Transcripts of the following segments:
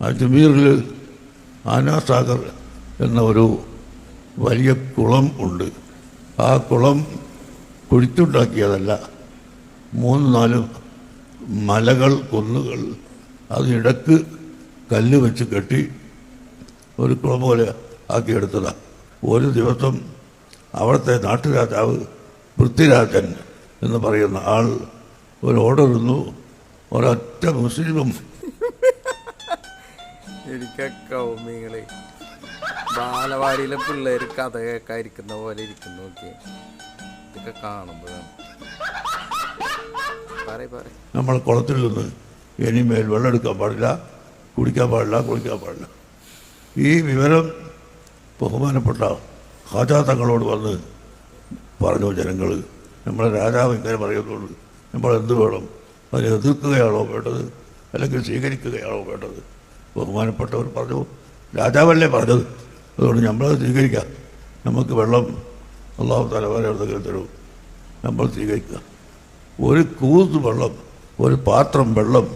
അജ്മീറിൽ ആനാസാഗർ എന്ന ഒരു വലിയ കുളം ഉണ്ട്. ആ കുളം കുഴിച്ചുണ്ടാക്കിയതല്ല, 3-4 മലകൾ, കുന്നുകൾ, അതിനിടക്ക് കല്ല് വെച്ച് കെട്ടി ഒരു കുളം പോലെ ആക്കിയെടുത്തതാണ്. ഒരു ദിവസം അവിടുത്തെ നാട്ടുരാജാവ് പൃഥ്വിരാജൻ എന്ന് പറയുന്ന ആൾ ഒരു ഓർഡർ ഇടുന്നു, ഒരൊറ്റ മുസ്ലിമും. എനിക്കൊക്കെ ഓർമ്മകളെ ബാലവാടിയിലെ പിള്ളേർ കഥ കേൾക്കാതിരിക്കുന്ന പോലെ ഇരിക്കുന്നു. നോക്കിയേ, ഇതൊക്കെ കാണുമ്പോഴാണ് നമ്മൾ കുളത്തിൽ നിന്ന് ഇനിമേൽ വെള്ളം എടുക്കാൻ പാടില്ല, കുടിക്കാൻ പാടില്ല, കുളിക്കാൻ പാടില്ല. ഈ വിവരം ബഹുമാനപ്പെട്ട ഖാജാ തങ്ങളോട് വന്ന് പറഞ്ഞു. ജനങ്ങൾ നമ്മളെ രാജാവ് ഇങ്ങനെ പറയുന്നുള്ളൂ, നമ്മൾ എന്ത് വേണം? അതിനെ എതിർക്കുകയാണോ വേണ്ടത്, അല്ലെങ്കിൽ സ്വീകരിക്കുകയാണോ വേണ്ടത്? ബഹുമാനപ്പെട്ടവർ പറഞ്ഞു, രാജാവല്ലേ പറഞ്ഞത്, അതുകൊണ്ട് നമ്മളത് സ്വീകരിക്കാം. നമുക്ക് വെള്ളം അല്ലാഹു തആല വരെ എന്തെങ്കിലും തരും, നമ്മൾ സ്വീകരിക്കുക. ഒരു കൂസ് വെള്ളം, ഒരു പാത്രം വെള്ളം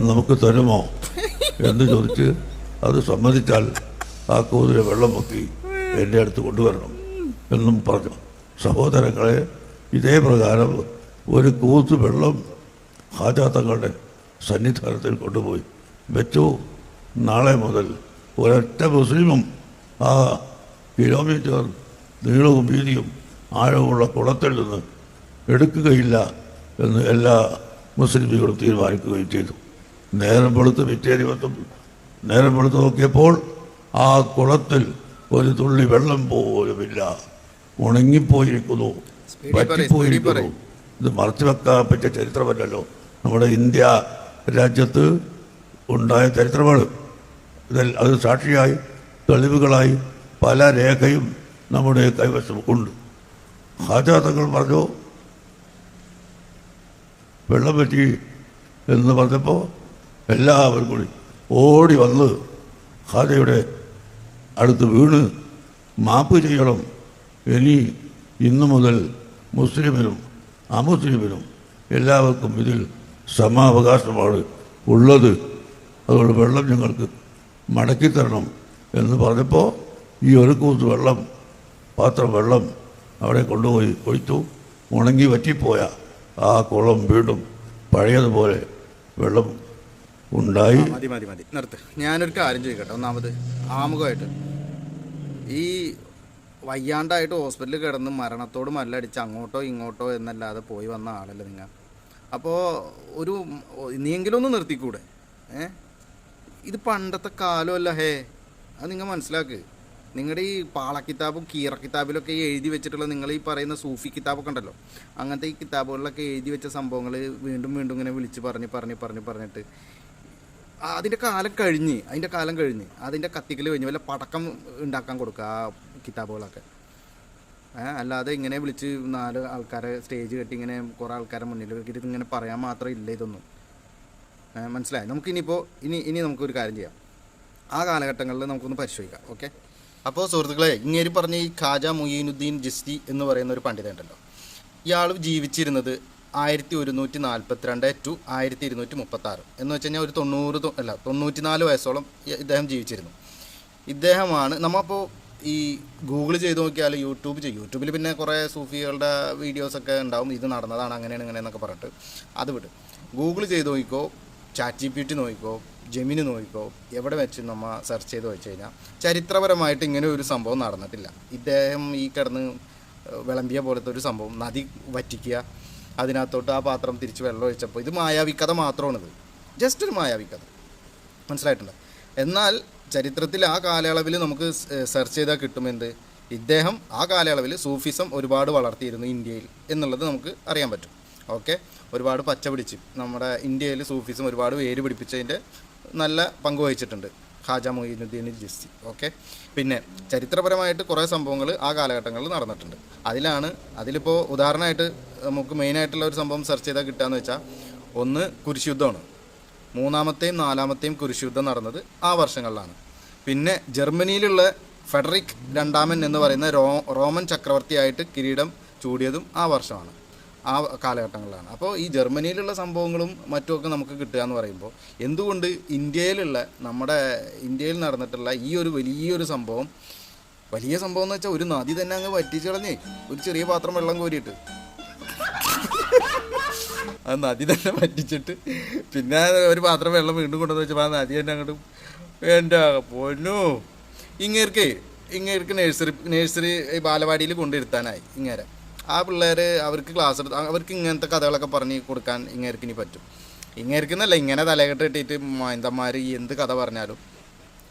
നമുക്ക് തരുമോ എന്ന് ചോദിച്ച് അത് സമ്മതിച്ചാൽ ആ കൂതിലെ വെള്ളം പൊക്കി എൻ്റെ അടുത്ത് കൊണ്ടുവരണം എന്നും പറഞ്ഞു. സഹോദരങ്ങളെ, ഇതേ പ്രകാരം ഒരു കൂത്ത് വെള്ളം ഖാജാ തങ്ങളുടെ സന്നിധാനത്തിൽ കൊണ്ടുപോയി വെച്ചു. നാളെ മുതൽ ഒരൊറ്റ മുസ്ലിമും ആ കിലോമീറ്റർ നീളവും വീതിയും ആഴമുള്ള കുളത്തിൽ നിന്ന് എടുക്കുകയില്ല എന്ന് എല്ലാ മുസ്ലിമുകളും തീരുമാനിക്കുകയും ചെയ്തു. നേരം വെളുത്ത് പിറ്റേ ദിവസം നേരം വെളുത്ത് നോക്കിയപ്പോൾ ആ കുളത്തിൽ ഒരു തുള്ളി വെള്ളം പോലുമില്ല, ഉണങ്ങിപ്പോയിരിക്കുന്നു, പറ്റിപ്പോയിരിക്കുന്നു. ഇത് മറച്ചു വെക്കാൻ പറ്റിയ ചരിത്രമല്ലല്ലോ, നമ്മുടെ ഇന്ത്യ രാജ്യത്ത് ഉണ്ടായ ചരിത്രമാണ്. അത് സാക്ഷിയായി തെളിവുകളായി പല രേഖയും നമ്മുടെ കൈവശം ഉണ്ട്. ഖാജാ തങ്ങൾ പറഞ്ഞു, വെള്ളം പറ്റി എന്ന് പറഞ്ഞപ്പോൾ എല്ലാവരും കൂടി ഓടി വന്ന് ഖാജയുടെ അടുത്ത് വീണ് മാപ്പ് ചെയ്യണം. ഇനി ഇന്നു മുതൽ മുസ്ലിമിനും അമുസ്ലിമിനും എല്ലാവർക്കും ഇതിൽ സമാവകാശമാണ് ഉള്ളത്, അതുകൊണ്ട് വെള്ളം ഞങ്ങൾക്ക് മടക്കിത്തരണം എന്ന് പറഞ്ഞപ്പോൾ ഈ ഒരു കൂത്ത് വെള്ളം, പാത്രം വെള്ളം അവിടെ കൊണ്ടുപോയി ഒഴിച്ചു. ഉണങ്ങി വറ്റിപ്പോയ ആ കുളം വീണ്ടും പഴയതുപോലെ വെള്ളം ഉണ്ടായി. മതി മതി മതി നിർത്ത്. ഞാനൊരു കാര്യം ചോദിക്കട്ടെ. ഒന്നാമത് ആമുഖമായിട്ട്, ഈ വയ്യാണ്ടായിട്ട് ഹോസ്പിറ്റലിൽ കിടന്ന് മരണത്തോട് മല്ലടിച്ച് അങ്ങോട്ടോ ഇങ്ങോട്ടോ എന്നല്ലാതെ പോയി വന്ന ആളല്ലേ നിങ്ങൾ. അപ്പോൾ ഒരു നീയെങ്കിലും ഒന്ന് നിർത്തിക്കൂടെ? ഇത് പണ്ടത്തെ കാലമല്ല ഹേ, അത് നിങ്ങൾ മനസ്സിലാക്ക്. നിങ്ങളുടെ ഈ പാളക്കിതാബും കീറ കിതാബിലൊക്കെ എഴുതി വെച്ചിട്ടുള്ള നിങ്ങൾ ഈ പറയുന്ന സൂഫി കിതാബൊക്കെ ഉണ്ടല്ലോ, അങ്ങനത്തെ ഈ കിതാബുകളിലൊക്കെ എഴുതി വെച്ച സംഭവങ്ങൾ വീണ്ടും വീണ്ടും ഇങ്ങനെ വിളിച്ച് പറഞ്ഞിട്ട് അതിൻ്റെ കാലം കഴിഞ്ഞ് അതിൻ്റെ കത്തിക്കൽ കഴിഞ്ഞ് വല്ല പടക്കം ഉണ്ടാക്കാൻ കൊടുക്കുക ആ കിതാബുകളൊക്കെ. അല്ലാതെ ഇങ്ങനെ വിളിച്ച് 4 ആൾക്കാരെ സ്റ്റേജ് കെട്ടി ഇങ്ങനെ കുറേ ആൾക്കാരെ മുന്നിൽ വെക്കിയിട്ട് ഇങ്ങനെ പറയാൻ മാത്രം ഇല്ല ഇതൊന്നും. മനസ്സിലായി? നമുക്കിനിയിപ്പോൾ ഇനി നമുക്കൊരു കാര്യം ചെയ്യാം, ആ കാലഘട്ടങ്ങളിൽ നമുക്കൊന്ന് പരിശോധിക്കാം. ഓക്കെ. അപ്പോൾ സുഹൃത്തുക്കളെ, ഇങ്ങേര് പറഞ്ഞ ഈ ഖാജ മുഈനുദ്ദീൻ ചിശ്തി എന്ന് പറയുന്ന ഒരു പണ്ഡിതനുണ്ടല്ലോ, ഇയാൾ ജീവിച്ചിരുന്നത് 1142 to 1236 എന്ന് വെച്ച് കഴിഞ്ഞാൽ ഒരു 94 വയസ്സോളം ഇദ്ദേഹം ജീവിച്ചിരുന്നു. ഇദ്ദേഹമാണ് നമ്മളിപ്പോൾ ഈ ഗൂഗിൾ ചെയ്ത് നോക്കിയാൽ യൂട്യൂബിൽ പിന്നെ കുറേ സൂഫികളുടെ വീഡിയോസൊക്കെ ഉണ്ടാവും, ഇത് നടന്നതാണ് അങ്ങനെയാണ് ഇങ്ങനെയെന്നൊക്കെ പറഞ്ഞിട്ട്. അത് വിട്, ഗൂഗിൾ ചെയ്ത് നോക്കിക്കോ, ChatGPT നോക്കിക്കോ, ജെമിനി നോക്കിക്കോ, എവിടെ വെച്ച് നമ്മൾ സെർച്ച് ചെയ്ത് വെച്ച് കഴിഞ്ഞാൽ ചരിത്രപരമായിട്ട് ഇങ്ങനെ ഒരു സംഭവം നടന്നിട്ടില്ല. ഇദ്ദേഹം ഈ കിടന്ന് വിളമ്പിയ പോലത്തെ ഒരു സംഭവം, നദി വറ്റിക്കുക, അതിനകത്തോട്ട് ആ പാത്രം തിരിച്ച് വെള്ളം ഒഴിച്ചപ്പോൾ, ഇത് മായാവിക്കഥ മാത്രമാണിത്, ജസ്റ്റ് ഒരു മായാവിക്കഥ. മനസ്സിലായിട്ടുണ്ട്? എന്നാൽ ചരിത്രത്തിൽ ആ കാലയളവിൽ നമുക്ക് സെർച്ച് ചെയ്താൽ കിട്ടുമെന്ത്, ഇദ്ദേഹം ആ കാലയളവിൽ സൂഫിസം ഒരുപാട് വളർത്തിയിരുന്നു ഇന്ത്യയിൽ എന്നുള്ളത് നമുക്ക് അറിയാൻ പറ്റും. ഓക്കെ. ഒരുപാട് പച്ച പിടിച്ച് നമ്മുടെ ഇന്ത്യയിൽ സൂഫിസം ഒരുപാട് വേര് പിടിപ്പിച്ചതിൻ്റെ നല്ല പങ്ക് വഹിച്ചിട്ടുണ്ട് ഖാജ മുഈനുദ്ദീൻ ചിശ്തി. ഓക്കെ. പിന്നെ ചരിത്രപരമായിട്ട് കുറേ സംഭവങ്ങൾ ആ കാലഘട്ടങ്ങളിൽ നടന്നിട്ടുണ്ട്. അതിലിപ്പോൾ ഉദാഹരണമായിട്ട് നമുക്ക് മെയിനായിട്ടുള്ള ഒരു സംഭവം സെർച്ച് ചെയ്താൽ കിട്ടുകയെന്ന് വെച്ചാൽ, ഒന്ന് കുരിശ് യുദ്ധമാണ്. 3ാമത്തെയും 4ാമത്തെയും കുരിശ് യുദ്ധം നടന്നത് ആ വർഷങ്ങളിലാണ്. പിന്നെ ജർമ്മനിയിലുള്ള ഫെഡറിക് II എന്ന് പറയുന്ന റോമൻ ചക്രവർത്തിയായിട്ട് കിരീടം ചൂടിയതും ആ വർഷമാണ്. ആ കാലഘട്ടങ്ങളിലാണ്. അപ്പോൾ ഈ ജർമ്മനിയിലുള്ള സംഭവങ്ങളും മറ്റുമൊക്കെ നമുക്ക് കിട്ടുക എന്ന് പറയുമ്പോൾ എന്തുകൊണ്ട് നമ്മുടെ ഇന്ത്യയിൽ നടന്നിട്ടുള്ള ഈ ഒരു വലിയ സംഭവം എന്ന് വെച്ചാൽ ഒരു നദി തന്നെ അങ്ങ് വറ്റിച്ച് കളഞ്ഞേ, ഒരു ചെറിയ പാത്രം വെള്ളം കോരിയിട്ട് ആ നദി തന്നെ വറ്റിച്ചിട്ട് പിന്നെ ഒരു പാത്രം വെള്ളം വീണ്ടും കൊണ്ടുവന്ന് വെച്ചപ്പോൾ ആ നദി തന്നെ അങ്ങോട്ട് എൻ്റെ പൊന്നോ. ഇങ്ങേർക്ക് നേഴ്സറി ബാലവാടിയിൽ കൊണ്ടിരുത്താനായി ഇങ്ങേരെ. ആ പിള്ളേർ അവർക്ക് ക്ലാസ് എടുത്ത് അവർക്ക് ഇങ്ങനത്തെ കഥകളൊക്കെ പറഞ്ഞ് കൊടുക്കാൻ ഇങ്ങേർക്ക് ഇനി പറ്റും. ഇങ്ങേർക്കെന്നല്ല, ഇങ്ങനെ തലകെട്ട് കെട്ടിയിട്ട് മൈന്തന്മാർ എന്ത് കഥ പറഞ്ഞാലും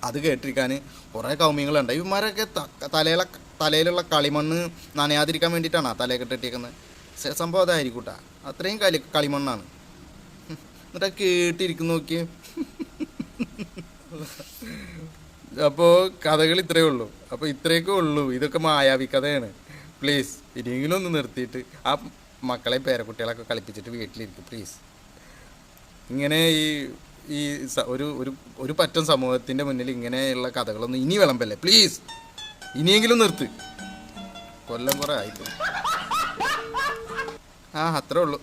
അത് കേട്ടിരിക്കാൻ കുറേ കൗമ്യങ്ങളുണ്ട്. ഇവന്മാരൊക്കെ തലയിലുള്ള കളിമണ്ണ് നനയാതിരിക്കാൻ വേണ്ടിയിട്ടാണ് ആ തലകെട്ട് കെട്ടിയിരിക്കുന്നത്. സംഭവം അതായിരിക്കൂട്ടാ, അത്രയും കളിമണ്ണാണ്. എന്നിട്ട് കേട്ടിരിക്കുന്നു നോക്കി. അപ്പോൾ കഥകൾ ഇത്രയേ ഉള്ളൂ. അപ്പോൾ ഇത്രയൊക്കെ ഉള്ളൂ. ഇതൊക്കെ മായാവി കഥയാണ്. പ്ലീസ് ഇനിയെങ്കിലും ഒന്ന് നിർത്തിയിട്ട് ആ മക്കളെ പേരക്കുട്ടികളൊക്കെ കളിപ്പിച്ചിട്ട് വീട്ടിലിരിക്കും പ്ലീസ്. ഇങ്ങനെ ഈ ഒരു പറ്റം സമൂഹത്തിൻ്റെ മുന്നിൽ ഇങ്ങനെയുള്ള കഥകളൊന്നും ഇനി വിളമ്പല്ലേ പ്ലീസ്. ഇനിയെങ്കിലും നിർത്ത്. കൊല്ലം കുറേ ആയിപ്പോയി. അത്രേ ഉള്ളൂ.